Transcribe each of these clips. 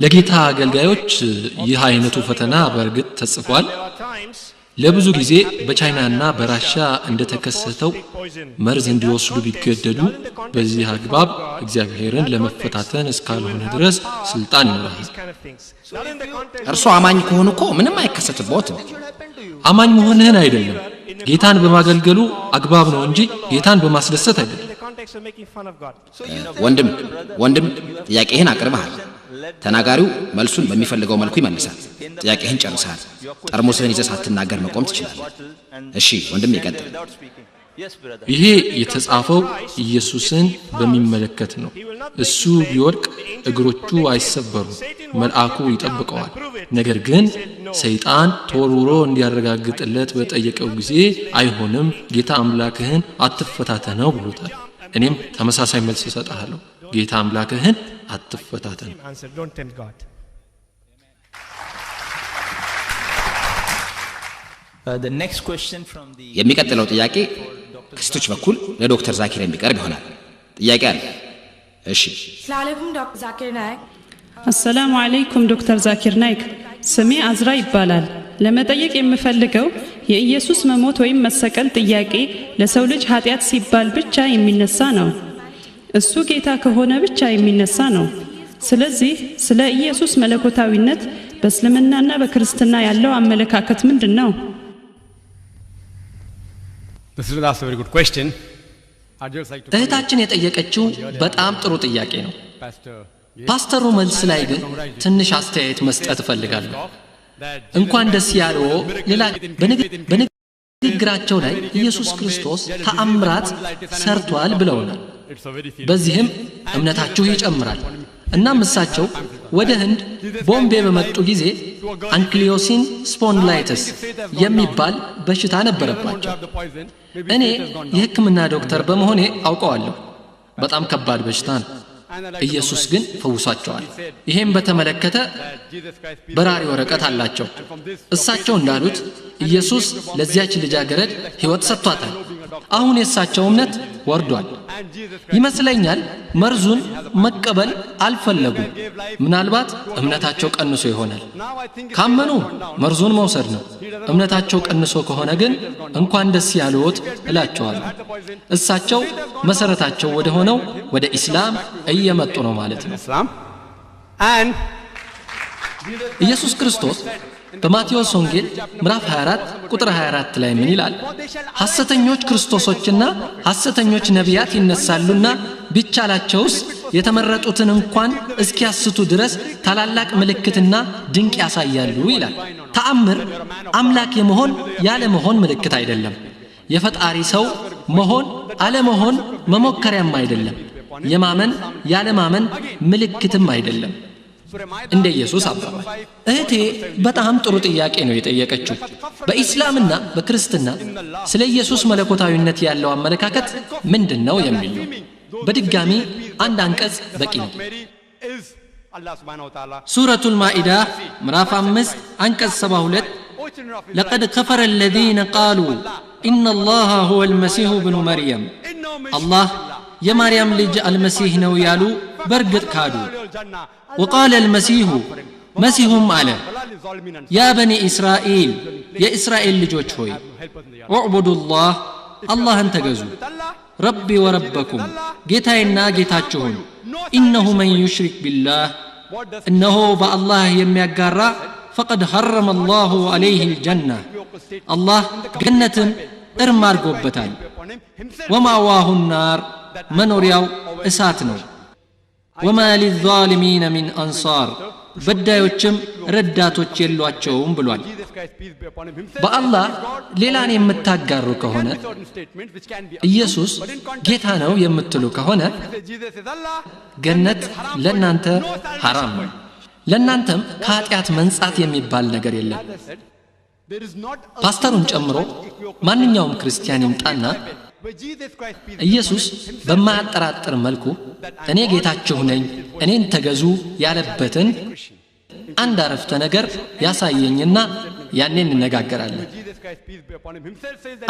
ለጌታ አገልጋዮች ይህ አይነቱ ፈተና በእርግጥ ተጽፏል። ለብዙ ጊዜ በቻይናና በራሻ እንደተከሰተው መርዝ እንዲወስዱ ቢገደዱ በዚህ አግባብ እግዚአብሔርን ለመፈታተን እስካልሆነ ድረስ ስልጣን ይኖራል። እርሱ አማኝ ከሆኑ እኮ ምንም አይከሰትቦትም። አማኝ መሆንህን አይደለም ጌታን በማገልገሉ አግባብ ነው እንጂ ጌታን በማስደሰት አይደለም። ወንድም ጥያቄህን አቅርበሃል። ተናጋሪው መልሱን በሚፈልገው መልኩ ይመልሳል። ጥያቄህን ጨርሰሃል። ጠርሙስህን ይዘህ ሳትናገር መቆም ትችላለህ። እሺ ወንድም ይቀጥል። ይሄ የተጻፈው ኢየሱስን በሚመለከት ነው። እሱ ቢወድቅ እግሮቹ አይሰበሩም፣ መልአኩ ይጠብቀዋል። ነገር ግን ሰይጣን ተወርውሮ እንዲያረጋግጥለት በጠየቀው ጊዜ አይሆንም፣ ጌታ አምላክህን አትፈታተነው ብሎታል። እኔም ተመሳሳይ መልስ እሰጥሃለሁ፣ ጌታ አምላክህን አትፈታተን። የሚቀጥለው ጥያቄ ከሴቶች በኩል ለዶክተር ዛኪር የሚቀርብ ይሆናል። ጥያቄ አለ። እሺ። አሰላሙ አለይኩም ዶክተር ዛኪር ናይክ። ስሜ አዝራ ይባላል። ለመጠየቅ የምፈልገው የኢየሱስ መሞት ወይም መሰቀል ጥያቄ ለሰው ልጅ ኃጢአት ሲባል ብቻ የሚነሳ ነው። እሱ ጌታ ከሆነ ብቻ የሚነሳ ነው። ስለዚህ ስለ ኢየሱስ መለኮታዊነት በእስልምናና በክርስትና ያለው አመለካከት ምንድን ነው? እህታችን የጠየቀችው በጣም ጥሩ ጥያቄ ነው። ፓስተሩ መልስ ላይ ግን ትንሽ አስተያየት መስጠት እፈልጋለሁ። እንኳን ደስ ያለው ሌላ በንግግራቸው ላይ ኢየሱስ ክርስቶስ ተአምራት ሰርቷል ብለውናል። በዚህም እምነታችሁ ይጨምራል። እናም እሳቸው ወደ ህንድ ቦምቤ በመጡ ጊዜ አንክሊዮሲን ስፖንድላይተስ የሚባል በሽታ ነበረባቸው። እኔ የሕክምና ዶክተር በመሆኔ አውቀዋለሁ። በጣም ከባድ በሽታ ነው። ኢየሱስ ግን ፈውሷቸዋል። ይሄም በተመለከተ በራሪ ወረቀት አላቸው። እሳቸው እንዳሉት ኢየሱስ ለዚያች ልጃገረድ ሕይወት ሰጥቷታል። አሁን የእሳቸው እምነት ወርዷል ይመስለኛል። መርዙን መቀበል አልፈለጉም። ምናልባት እምነታቸው ቀንሶ ይሆናል። ካመኑ መርዙን መውሰድ ነው። እምነታቸው ቀንሶ ከሆነ ግን እንኳን ደስ ያለዎት እላቸዋለሁ። እሳቸው መሰረታቸው ወደ ሆነው ወደ ኢስላም እየመጡ ነው ማለት ነው። ኢየሱስ ክርስቶስ በማቴዎስ ወንጌል ምዕራፍ 24 ቁጥር 24 ላይ ምን ይላል? ሐሰተኞች ክርስቶሶችና ሐሰተኞች ነቢያት ይነሳሉና ቢቻላቸውስ የተመረጡትን እንኳን እስኪያስቱ ድረስ ታላላቅ ምልክትና ድንቅ ያሳያሉ ይላል። ተአምር አምላክ የመሆን ያለ መሆን ምልክት አይደለም። የፈጣሪ ሰው መሆን አለመሆን መሞከሪያም አይደለም። የማመን ያለ ማመን ምልክትም አይደለም። እንደ ኢየሱስ አባባል እህቴ በጣም ጥሩ ጥያቄ ነው የጠየቀችው። በኢስላምና በክርስትና ስለ ኢየሱስ መለኮታዊነት ያለው አመለካከት ምንድነው የሚል ነው። በድጋሚ አንድ አንቀጽ በቂ ነው። ሱረቱል ማኢዳ ምዕራፍ 5 አንቀጽ 72 لقد كفر الذين قالوا إن الله هو المسيح ابن مريم الله يا مريم لج المسيح نو يالو برقد كادو وقال المسيح مسيحهم على يا بني إسرائيل يا إسرائيل لجوج هوي اعبدوا الله انتقزوا ربي وربكم جيتاينا جيتاتشون إنه من يشرك بالله إنه بالله يميقارا فقد حرم الله عليه الجنة الله جنة ارمار قبتان ومأواه النار منورياو اساتنو وما للظالمين من أنصار በዳዮችም ረዳቶች የሏቸውም ብሏል። በአላህ ሌላን የምታጋሩ ከሆነ ኢየሱስ ጌታ ነው የምትሉ ከሆነ ገነት ለናንተ ሐራም ነው። ለናንተም ከኃጢአት መንጻት የሚባል ነገር የለም። ፓስተሩን ጨምሮ ማንኛውም ክርስቲያን ይምጣና ኢየሱስ በማያጠራጥር መልኩ እኔ ጌታችሁ ነኝ እኔን ተገዙ ያለበትን አንድ አረፍተ ነገር ያሳየኝና ያኔን እንነጋገራለን።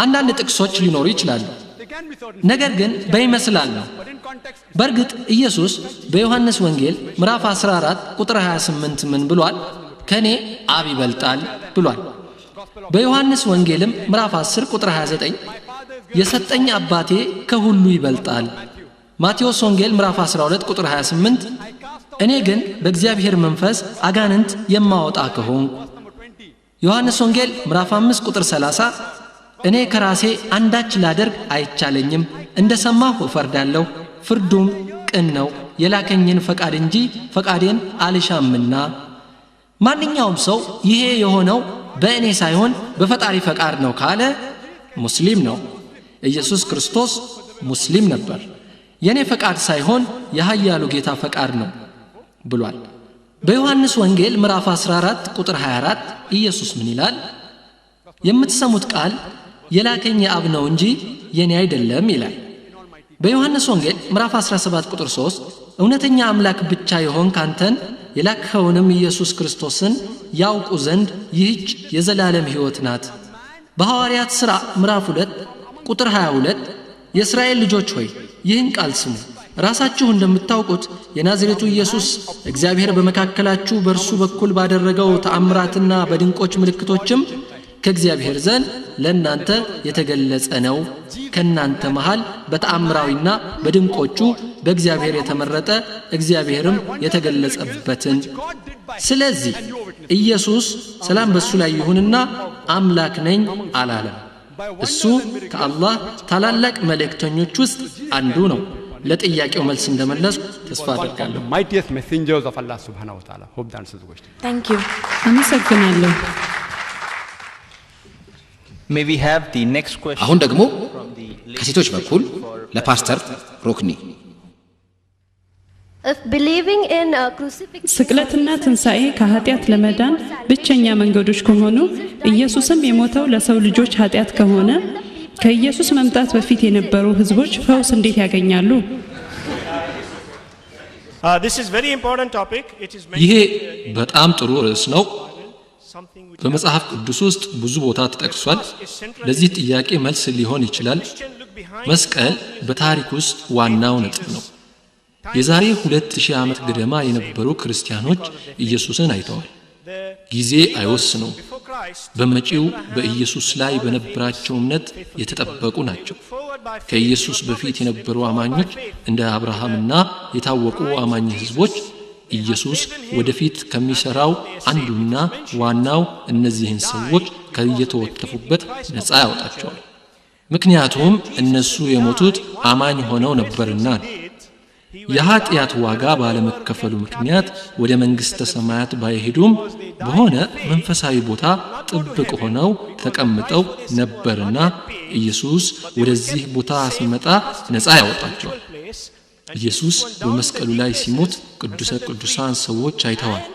አንዳንድ ጥቅሶች ሊኖሩ ይችላሉ፣ ነገር ግን በይመስላል ነው። በእርግጥ ኢየሱስ በዮሐንስ ወንጌል ምዕራፍ 14 ቁጥር 28 ምን ብሏል? ከኔ አብ ይበልጣል ብሏል። በዮሐንስ ወንጌልም ምዕራፍ 10 ቁጥር 29 የሰጠኝ አባቴ ከሁሉ ይበልጣል። ማቴዎስ ወንጌል ምዕራፍ 12 ቁጥር 28 እኔ ግን በእግዚአብሔር መንፈስ አጋንንት የማወጣ ከሆንኩ። ዮሐንስ ወንጌል ምዕራፍ 5 ቁጥር 30 እኔ ከራሴ አንዳች ላደርግ አይቻለኝም፣ እንደሰማሁ እፈርዳለሁ፣ ፍርዱም ቅን ነው፣ የላከኝን ፈቃድ እንጂ ፈቃዴን አልሻምና። ማንኛውም ሰው ይሄ የሆነው በእኔ ሳይሆን በፈጣሪ ፈቃድ ነው ካለ ሙስሊም ነው። ኢየሱስ ክርስቶስ ሙስሊም ነበር። የኔ ፈቃድ ሳይሆን የኃያሉ ጌታ ፈቃድ ነው ብሏል። በዮሐንስ ወንጌል ምዕራፍ 14 ቁጥር 24 ኢየሱስ ምን ይላል? የምትሰሙት ቃል የላከኝ የአብ ነው እንጂ የኔ አይደለም ይላል። በዮሐንስ ወንጌል ምዕራፍ 17 ቁጥር 3 እውነተኛ አምላክ ብቻ የሆንክ አንተን የላክኸውንም ኢየሱስ ክርስቶስን ያውቁ ዘንድ ይህች የዘላለም ሕይወት ናት። በሐዋርያት ሥራ ምዕራፍ 2 ቁጥር 22 የእስራኤል ልጆች ሆይ ይህን ቃል ስሙ፣ ራሳችሁ እንደምታውቁት የናዝሬቱ ኢየሱስ እግዚአብሔር በመካከላችሁ በእርሱ በኩል ባደረገው ተአምራትና በድንቆች ምልክቶችም ከእግዚአብሔር ዘንድ ለእናንተ የተገለጸ ነው። ከእናንተ መሃል በተአምራዊና በድንቆቹ በእግዚአብሔር የተመረጠ እግዚአብሔርም የተገለጸበትን። ስለዚህ ኢየሱስ ሰላም በእሱ ላይ ይሁንና አምላክ ነኝ አላለም። እሱ ከአላህ ታላላቅ መልእክተኞች ውስጥ አንዱ ነው። ለጥያቄው መልስ እንደመለስኩ ተስፋ አደርጋለሁ። Thank you. አመሰግናለሁ። May we have the next question? አሁን ደግሞ ከሴቶች በኩል ለፓስተር ሮክኒ። If believing in crucifixion ስቅለትና ትንሣኤ ከኃጢአት ለመዳን ብቸኛ መንገዶች ከሆኑ ኢየሱስም የሞተው ለሰው ልጆች ኃጢአት ከሆነ ከኢየሱስ መምጣት በፊት የነበሩ ሕዝቦች ፈውስ እንዴት ያገኛሉ? This is very important topic. It is ይሄ mentioned በጣም ጥሩ ርዕስ ነው። something which በመጽሐፍ ቅዱስ ውስጥ ብዙ ቦታ ተጠቅሷል። ለዚህ ጥያቄ መልስ ሊሆን ይችላል። Christian look behind መስቀል በታሪክ ውስጥ ዋናው ነጥብ ነው። የዛሬ 2000 ዓመት ገደማ የነበሩ ክርስቲያኖች ኢየሱስን አይተዋል። ጊዜ አይወስነውም። before Christ በመጪው በኢየሱስ ላይ በነበራቸው እምነት የተጠበቁ ናቸው። forward by faith. ከኢየሱስ በፊት የነበሩ አማኞች እንደ አብርሃምና የታወቁ አማኝ ሕዝቦች ኢየሱስ ወደፊት ከሚሰራው አንዱና ዋናው እነዚህን ሰዎች ከየተወተፉበት ነፃ ያወጣቸዋል። ምክንያቱም እነሱ የሞቱት አማኝ ሆነው ነበርና ነው። የኃጢአት ዋጋ ባለመከፈሉ ምክንያት ወደ መንግሥተ ሰማያት ባይሄዱም በሆነ መንፈሳዊ ቦታ ጥብቅ ሆነው ተቀምጠው ነበርና ኢየሱስ ወደዚህ ቦታ ሲመጣ ነፃ ያወጣቸዋል። ኢየሱስ በመስቀሉ ላይ ሲሞት ቅዱሰ ቅዱሳን ሰዎች አይተዋል።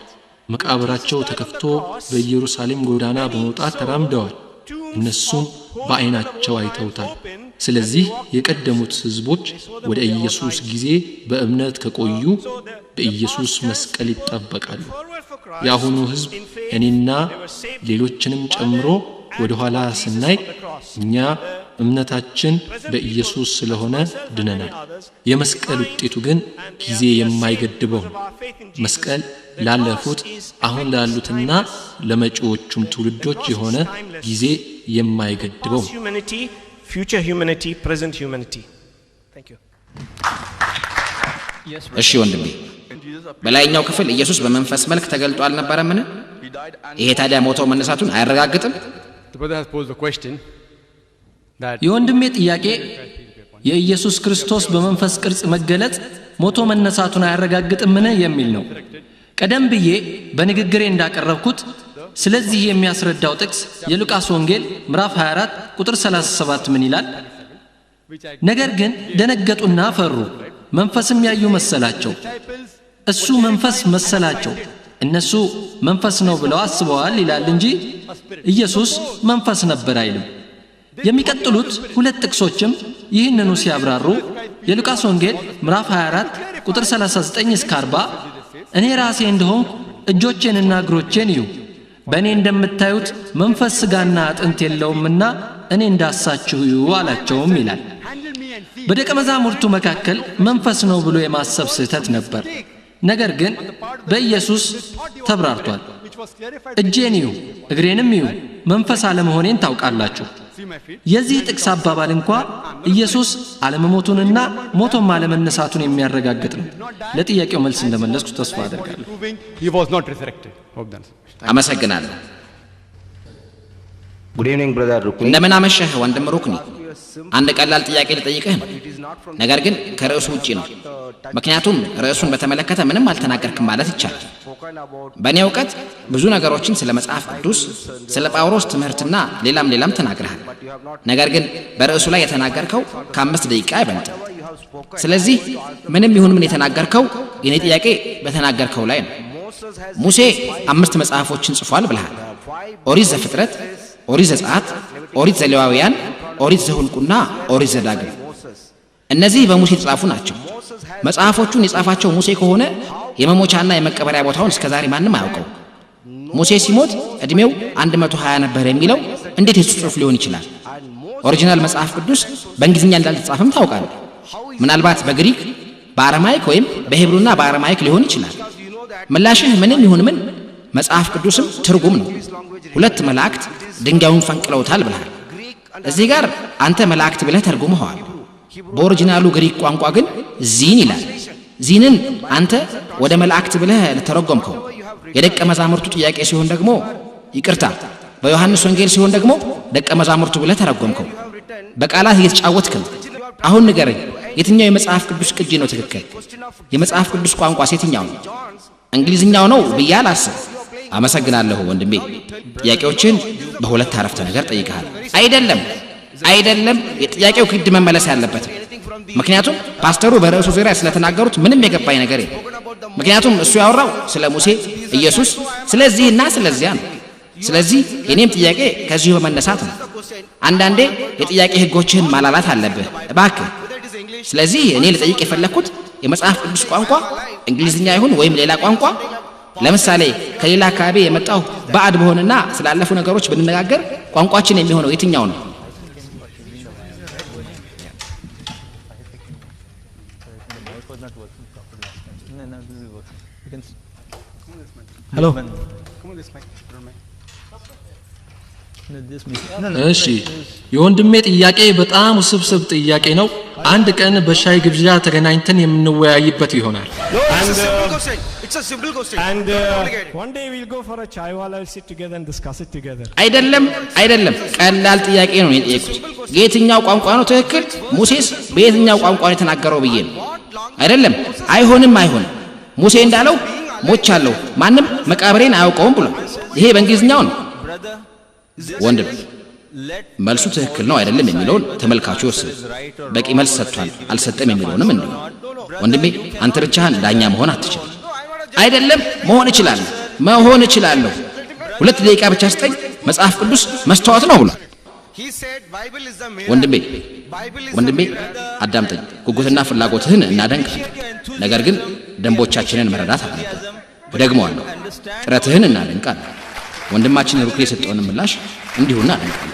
መቃብራቸው ተከፍቶ በኢየሩሳሌም ጎዳና በመውጣት ተራምደዋል። እነሱም በዓይናቸው አይተውታል። ስለዚህ የቀደሙት ሕዝቦች ወደ ኢየሱስ ጊዜ በእምነት ከቆዩ በኢየሱስ መስቀል ይጠበቃሉ። የአሁኑ ሕዝብ እኔና ሌሎችንም ጨምሮ ወደ ኋላ ስናይ እኛ እምነታችን በኢየሱስ ስለሆነ ድነናል። የመስቀል ውጤቱ ግን ጊዜ የማይገድበው ነው። መስቀል ላለፉት አሁን ላሉትና ለመጪዎቹም ትውልዶች የሆነ ጊዜ የማይገድበው ነው። Humanity, future humanity, present humanity. Thank you. እሺ ወንድሜ፣ በላይኛው ክፍል ኢየሱስ በመንፈስ መልክ ተገልጦ አልነበረምን? ይሄ ታዲያ ሞተው መነሳቱን አያረጋግጥም? The brother has posed the question that የወንድሜ ጥያቄ የኢየሱስ ክርስቶስ በመንፈስ ቅርጽ መገለጽ ሞቶ መነሳቱን አያረጋግጥምን የሚል ነው። ቀደም ብዬ በንግግሬ እንዳቀረብኩት ስለዚህ የሚያስረዳው ጥቅስ የሉቃስ ወንጌል ምዕራፍ 24 ቁጥር 37 ምን ይላል? ነገር ግን ደነገጡና ፈሩ፣ መንፈስም ያዩ መሰላቸው። እሱ መንፈስ መሰላቸው፣ እነሱ መንፈስ ነው ብለው አስበዋል ይላል እንጂ ኢየሱስ መንፈስ ነበር አይልም። የሚቀጥሉት ሁለት ጥቅሶችም ይህንኑ ሲያብራሩ የሉቃስ ወንጌል ምዕራፍ 24 ቁጥር 39 እስከ 40 እኔ ራሴ እንደሆንኩ እጆቼንና እግሮቼን እዩ፣ በእኔ እንደምታዩት መንፈስ ሥጋና አጥንት የለውምና እኔ እንዳሳችሁ እዩ አላቸውም ይላል። በደቀ መዛሙርቱ መካከል መንፈስ ነው ብሎ የማሰብ ስህተት ነበር። ነገር ግን በኢየሱስ ተብራርቷል። እጄን እዩ እግሬንም እዩ መንፈስ አለመሆኔን ታውቃላችሁ። የዚህ ጥቅስ አባባል እንኳ ኢየሱስ አለመሞቱንና ሞቶም አለመነሳቱን የሚያረጋግጥ ነው። ለጥያቄው መልስ እንደመለስኩ ተስፋ አደርጋለሁ። አመሰግናለሁ። Good evening, brother Rukni. እንደምን አመሸህ ወንድም ሩክኒ። አንድ ቀላል ጥያቄ ልጠይቅህ ነው፣ ነገር ግን ከርዕሱ ውጪ ነው። ምክንያቱም ርዕሱን በተመለከተ ምንም አልተናገርክም ማለት ይቻላል። በእኔ እውቀት ብዙ ነገሮችን ስለ መጽሐፍ ቅዱስ፣ ስለ ጳውሎስ ትምህርትና ሌላም ተናግረሃል። ነገር ግን በርዕሱ ላይ የተናገርከው ከ5 ደቂቃ አይበልጥም። ስለዚህ ምንም ይሁን ምን የተናገርከው የኔ ጥያቄ በተናገርከው ላይ ነው። ሙሴ 5 መጽሐፎችን ጽፏል ብለሃል። ኦሪት ዘፍጥረት፣ ኦሪት ዘጸአት፣ ኦሪት ዘሌዋውያን፣ ኦሪት ዘሁልቁና ኦሪት ዘዳግም። እነዚህ በሙሴ የተጻፉ ናቸው። መጽሐፎቹን የጻፋቸው ሙሴ ከሆነ የመሞቻና የመቀበሪያ ቦታውን እስከዛሬ ማንም አያውቀው። ሙሴ ሲሞት እድሜው 120 ነበር የሚለው እንዴት የሱ ጽሑፍ ሊሆን ይችላል? ኦሪጂናል መጽሐፍ ቅዱስ በእንግሊዝኛ እንዳልተጻፈም ታውቃለህ። ምናልባት በግሪክ፣ በአረማይክ ወይም በሄብሩና በአረማይክ ሊሆን ይችላል። ምላሽህ ምንም ይሁን ምን መጽሐፍ ቅዱስም ትርጉም ነው። 2 መላእክት ድንጋዩን ፈንቅለውታል ብለሃል። እዚህ ጋር አንተ መላእክት ብለህ ተርጉመዋል። በኦሪጂናሉ ግሪክ ቋንቋ ግን ዚን ይላል። ዚንን አንተ ወደ መላእክት ብለህ ለተረጎምከው። የደቀ መዛሙርቱ ጥያቄ ሲሆን ደግሞ ይቅርታ፣ በዮሐንስ ወንጌል ሲሆን ደግሞ ደቀ መዛሙርቱ ብለህ ተረጎምከው። በቃላት እየተጫወትክ ነው። አሁን ንገረኝ፣ የትኛው የመጽሐፍ ቅዱስ ቅጂ ነው ትክክል? የመጽሐፍ ቅዱስ ቋንቋ የትኛው ነው? እንግሊዝኛው ነው ብዬ አላስብ። አመሰግናለሁ ወንድሜ። ጥያቄዎችን በ2 አረፍተ ነገር ጠይቀሃል። አይደለም፣ የጥያቄው ግድ መመለስ ያለበት። ምክንያቱም ፓስተሩ በርዕሱ ዙሪያ ስለተናገሩት ምንም የገባኝ ነገር የለም። ምክንያቱም እሱ ያወራው ስለ ሙሴ፣ ኢየሱስ፣ ስለዚህና ስለዚያ ነው። ስለዚህ የኔም ጥያቄ ከዚሁ በመነሳት ነው። አንዳንዴ የጥያቄ ህጎችህን ማላላት አለብህ እባክህ። ስለዚህ እኔ ልጠይቅ የፈለኩት የመጽሐፍ ቅዱስ ቋንቋ እንግሊዝኛ ይሁን ወይም ሌላ ቋንቋ፣ ለምሳሌ ከሌላ አካባቢ የመጣው ባዕድ በሆነና ስላለፉ ነገሮች ብንነጋገር ቋንቋችን የሚሆነው የትኛው ነው? Hello. እሺ፣ የወንድሜ ጥያቄ በጣም ውስብስብ ጥያቄ ነው። አንድ ቀን በሻይ ግብዣ ተገናኝተን የምንወያይበት ይሆናል። And one day we'll go for a chai wala, we'll sit together and discuss it together. አይደለም፣ ቀላል ጥያቄ ነው የጠየቁት። የትኛው ቋንቋ ነው ትክክል? ሙሴስ በየትኛው ቋንቋ ነው የተናገረው ብዬ ነው። አይደለም፣ አይሆንም። ሙሴ እንዳለው ሞቻለሁ፣ ማንም መቃብሬን አያውቀውም ብሎ ይሄ በእንግሊዝኛው ነው። ወንድም መልሱ ትክክል ነው አይደለም የሚለውን ተመልካቹ ወስን። በቂ መልስ ሰጥቷል አልሰጠም የሚለውንም እንዲሁ። ወንድሜ አንተ ብቻህን ዳኛ መሆን አትችልም። አይደለም፣ መሆን እችላለሁ። 2 ደቂቃ ብቻ ስጠኝ፣ መጽሐፍ ቅዱስ መስተዋት ነው ብሏል። ወንድሜ አዳምጠኝ። ጉጉትና ፍላጎትህን እናደንቃለን፣ ነገር ግን ደንቦቻችንን መረዳት አለብን። ደግመዋለሁ፣ ጥረትህን እናደንቃለን። ወንድማችን ሩክኒ የሰጠውን ምላሽ እንዲሁ እናደንቃለን።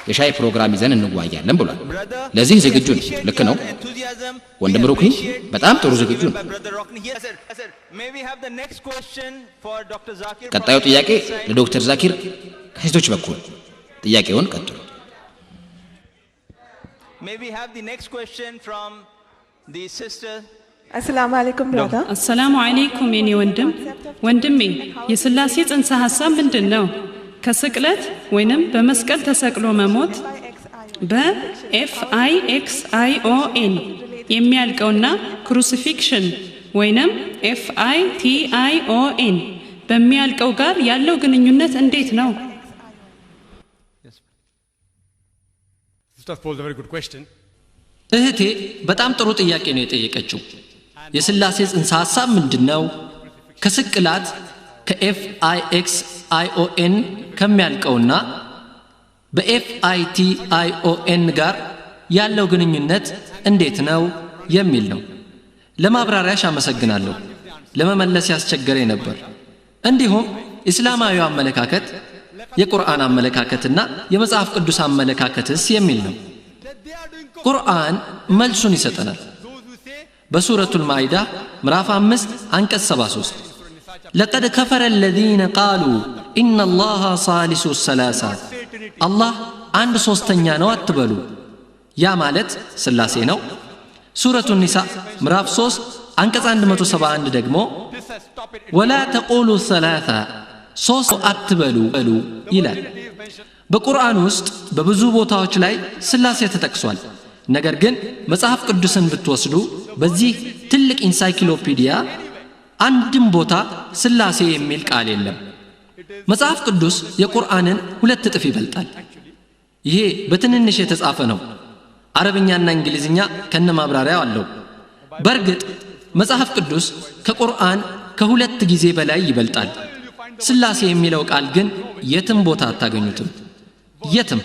የሻይ ፕሮግራም ይዘን እንዋያለን ብሏል። ለዚህ ዝግጁ ነው። ልክ ነው ወንድም ሩክኒ፣ በጣም ጥሩ ዝግጁ ነው። ቀጣዩ ጥያቄ ለዶክተር ዛኪር ከሴቶች በኩል ጥያቄውን ቀጥሉ። አሰላሙ አለይኩም ብራዘር። አሰላሙ አለይኩም የኔ ወንድሜ የሥላሴ ጽንሰ ሐሳብ ምንድን ነው? ከስቅለት ወይንም በመስቀል ተሰቅሎ መሞት በFIXION የሚያልቀውና ክሩሲፊክሽን ወይንም FITION በሚያልቀው ጋር ያለው ግንኙነት እንዴት ነው? እህቴ በጣም ጥሩ ጥያቄ ነው የጠየቀችው። የሥላሴ ጽንሰ ሐሳብ ምንድነው? ከስቅላት ከFIXION ከሚያልቀውና በFITION ጋር ያለው ግንኙነት እንዴት ነው የሚል ነው። ለማብራሪያሽ አመሰግናለሁ። ለመመለስ ያስቸገረኝ ነበር። እንዲሁም እስላማዊ አመለካከት የቁርአን አመለካከትና የመጽሐፍ ቅዱስ አመለካከትስ የሚል ነው። ቁርአን መልሱን ይሰጠናል። በሱረቱል ማኢዳ ምዕራፍ 5 አንቀጽ 73 لقد كفر الذين قالوا إن الله ثالث ثلاثة الله አንድ ሶስተኛ ነው አትበሉ። ያ ማለት ስላሴ ነው። ሱረቱን ኒሳ ምዕራፍ 3 አንቀጽ 171 ደግሞ ولا تقولوا ثلاثة ሶስት አትበሉ ይላል። በቁርአን ውስጥ በብዙ ቦታዎች ላይ ስላሴ ተጠቅሷል። ነገር ግን መጽሐፍ ቅዱስን ብትወስዱ በዚህ ትልቅ ኢንሳይክሎፒዲያ አንድም ቦታ ስላሴ የሚል ቃል የለም። መጽሐፍ ቅዱስ የቁርአንን 2 እጥፍ ይበልጣል። ይሄ በትንንሽ የተጻፈ ነው። አረብኛና እንግሊዝኛ ከነማብራሪያው አለው። በእርግጥ መጽሐፍ ቅዱስ ከቁርአን ከ2 ጊዜ በላይ ይበልጣል። ስላሴ የሚለው ቃል ግን የትም ቦታ አታገኙትም። የትም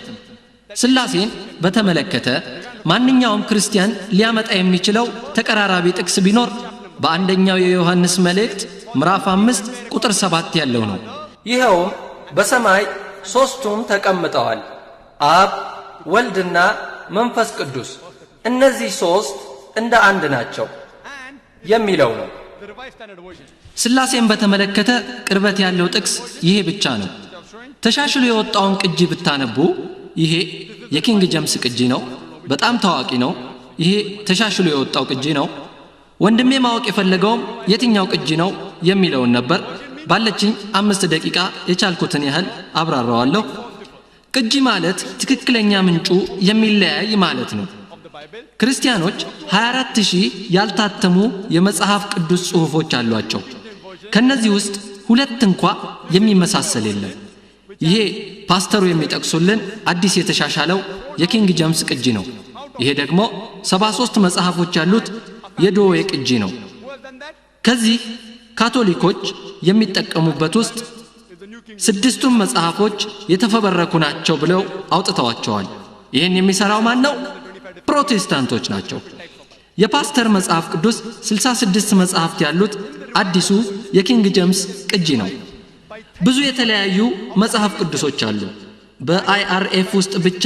ስላሴን በተመለከተ ማንኛውም ክርስቲያን ሊያመጣ የሚችለው ተቀራራቢ ጥቅስ ቢኖር በአንደኛው የዮሐንስ መልእክት ምዕራፍ 5 ቁጥር 7 ያለው ነው። ይኸውም በሰማይ ሦስቱም ተቀምጠዋል፣ አብ ወልድና መንፈስ ቅዱስ፣ እነዚህ ሦስት እንደ አንድ ናቸው የሚለው ነው። ስላሴን በተመለከተ ቅርበት ያለው ጥቅስ ይሄ ብቻ ነው። ተሻሽሎ የወጣውን ቅጂ ብታነቡ ይሄ የኪንግ ጀምስ ቅጂ ነው። በጣም ታዋቂ ነው። ይሄ ተሻሽሎ የወጣው ቅጂ ነው። ወንድሜ ማወቅ የፈለገውም የትኛው ቅጂ ነው የሚለውን ነበር። ባለችኝ 5 ደቂቃ የቻልኩትን ያህል አብራራዋለሁ። ቅጂ ማለት ትክክለኛ ምንጩ የሚለያይ ማለት ነው። ክርስቲያኖች 24000 ያልታተሙ የመጽሐፍ ቅዱስ ጽሑፎች አሏቸው። ከነዚህ ውስጥ 2 እንኳ የሚመሳሰል የለም። ይሄ ፓስተሩ የሚጠቅሱልን አዲስ የተሻሻለው የኪንግ ጀምስ ቅጂ ነው። ይሄ ደግሞ 73 መጽሐፎች ያሉት የዶዌ ቅጂ ነው። ከዚህ ካቶሊኮች የሚጠቀሙበት ውስጥ 6ቱም መጽሐፎች የተፈበረኩ ናቸው ብለው አውጥተዋቸዋል። ይህን የሚሰራው ማን ነው? ፕሮቴስታንቶች ናቸው። የፓስተር መጽሐፍ ቅዱስ 66 መጽሐፍት ያሉት አዲሱ የኪንግ ጀምስ ቅጂ ነው። ብዙ የተለያዩ መጽሐፍ ቅዱሶች አሉ። በአይአርኤፍ ውስጥ ብቻ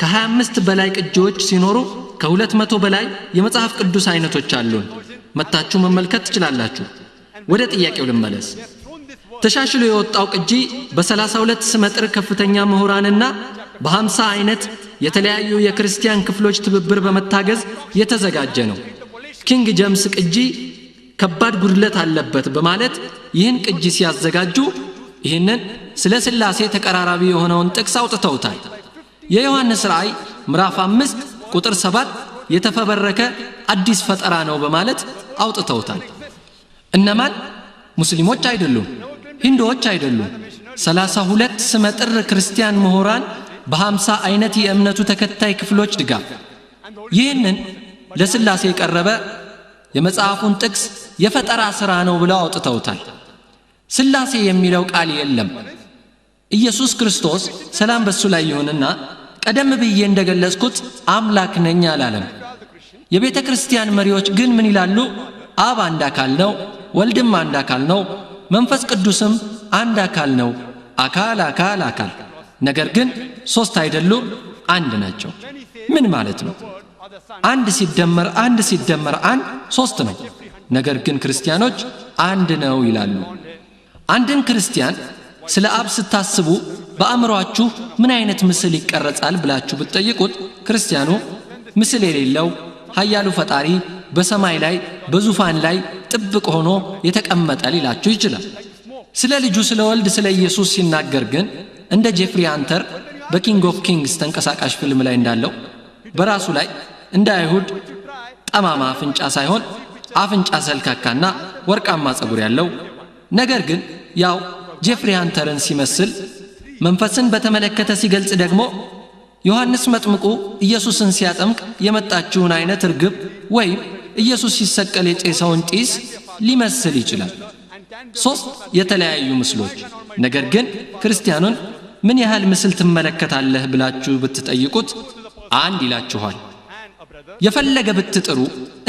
ከ25 በላይ ቅጂዎች ሲኖሩ ከ200 በላይ የመጽሐፍ ቅዱስ አይነቶች አሉን። መታችሁ መመልከት ትችላላችሁ። ወደ ጥያቄው ልመለስ። ተሻሽሎ የወጣው ቅጂ በ32 ስመጥር ከፍተኛ ምሁራንና በ50 አይነት የተለያዩ የክርስቲያን ክፍሎች ትብብር በመታገዝ የተዘጋጀ ነው። ኪንግ ጀምስ ቅጂ ከባድ ጉድለት አለበት በማለት ይህን ቅጂ ሲያዘጋጁ ይህንን ስለ ስላሴ ተቀራራቢ የሆነውን ጥቅስ አውጥተውታል። የዮሐንስ ራእይ ምዕራፍ 5 ቁጥር 7 የተፈበረከ አዲስ ፈጠራ ነው በማለት አውጥተውታል። እነማን? ሙስሊሞች አይደሉም፣ ሂንዶዎች አይደሉም። 32 ስመጥር ክርስቲያን ምሁራን በ50 አይነት የእምነቱ ተከታይ ክፍሎች ድጋፍ ይህንን ለስላሴ የቀረበ የመጽሐፉን ጥቅስ የፈጠራ ሥራ ነው ብለው አውጥተውታል። ስላሴ የሚለው ቃል የለም። ኢየሱስ ክርስቶስ ሰላም በሱ ላይ ይሁንና ቀደም ብዬ እንደገለጽኩት አምላክ ነኝ አላለም። የቤተ ክርስቲያን መሪዎች ግን ምን ይላሉ? አብ አንድ አካል ነው፣ ወልድም አንድ አካል ነው፣ መንፈስ ቅዱስም አንድ አካል ነው። አካል አካል አካል፣ ነገር ግን 3 አይደሉም፣ አንድ ናቸው። ምን ማለት ነው? አንድ ሲደመር 3 ነው። ነገር ግን ክርስቲያኖች አንድ ነው ይላሉ። አንድን ክርስቲያን ስለ አብ ስታስቡ በአእምሮአችሁ ምን አይነት ምስል ይቀረጻል ብላችሁ ብትጠይቁት ክርስቲያኑ ምስል የሌለው ኃያሉ ፈጣሪ በሰማይ ላይ በዙፋን ላይ ጥብቅ ሆኖ የተቀመጠ ሊላችሁ ይችላል። ስለ ልጁ ስለ ወልድ ስለ ኢየሱስ ሲናገር ግን እንደ ጄፍሪ አንተር በኪንግ ኦፍ ኪንግስ ተንቀሳቃሽ ፊልም ላይ እንዳለው በራሱ ላይ እንደ አይሁድ ጠማማ አፍንጫ ሳይሆን አፍንጫ ሰልካካና ወርቃማ ጸጉር ያለው ነገር ግን ያው ጄፍሪ አንተርን ሲመስል መንፈስን በተመለከተ ሲገልጽ ደግሞ ዮሐንስ መጥምቁ ኢየሱስን ሲያጠምቅ የመጣችውን አይነት እርግብ ወይም ኢየሱስ ሲሰቀል የጨሰውን ጢስ ሊመስል ይችላል። 3 የተለያዩ ምስሎች። ነገር ግን ክርስቲያኑን ምን ያህል ምስል ትመለከታለህ ብላችሁ ብትጠይቁት አንድ ይላችኋል። የፈለገ ብትጥሩ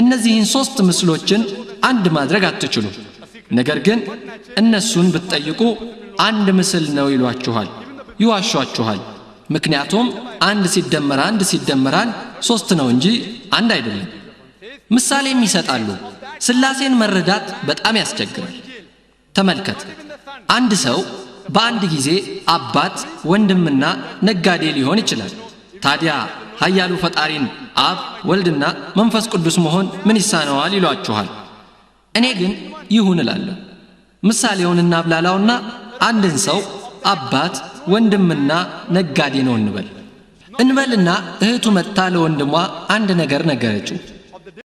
እነዚህን 3 ምስሎችን አንድ ማድረግ አትችሉም። ነገር ግን እነሱን ብትጠይቁ አንድ ምስል ነው ይሏችኋል፣ ይዋሿችኋል። ምክንያቱም አንድ ሲደመር አንድ ሲደመር አንድ 3 ነው እንጂ አንድ አይደለም። ምሳሌም ይሰጣሉ። ሥላሴን መረዳት በጣም ያስቸግራል። ተመልከት፣ አንድ ሰው በአንድ ጊዜ አባት፣ ወንድምና ነጋዴ ሊሆን ይችላል። ታዲያ ኃያሉ ፈጣሪን አብ፣ ወልድና መንፈስ ቅዱስ መሆን ምን ይሳነዋል ይሏችኋል። እኔ ግን ይሁን እላለሁ። ምሳሌውን እናብላላውና አንድን ሰው አባት፣ ወንድምና ነጋዴ ነው እንበልና እህቱ መጥታ ለወንድሟ አንድ ነገር ነገረችው።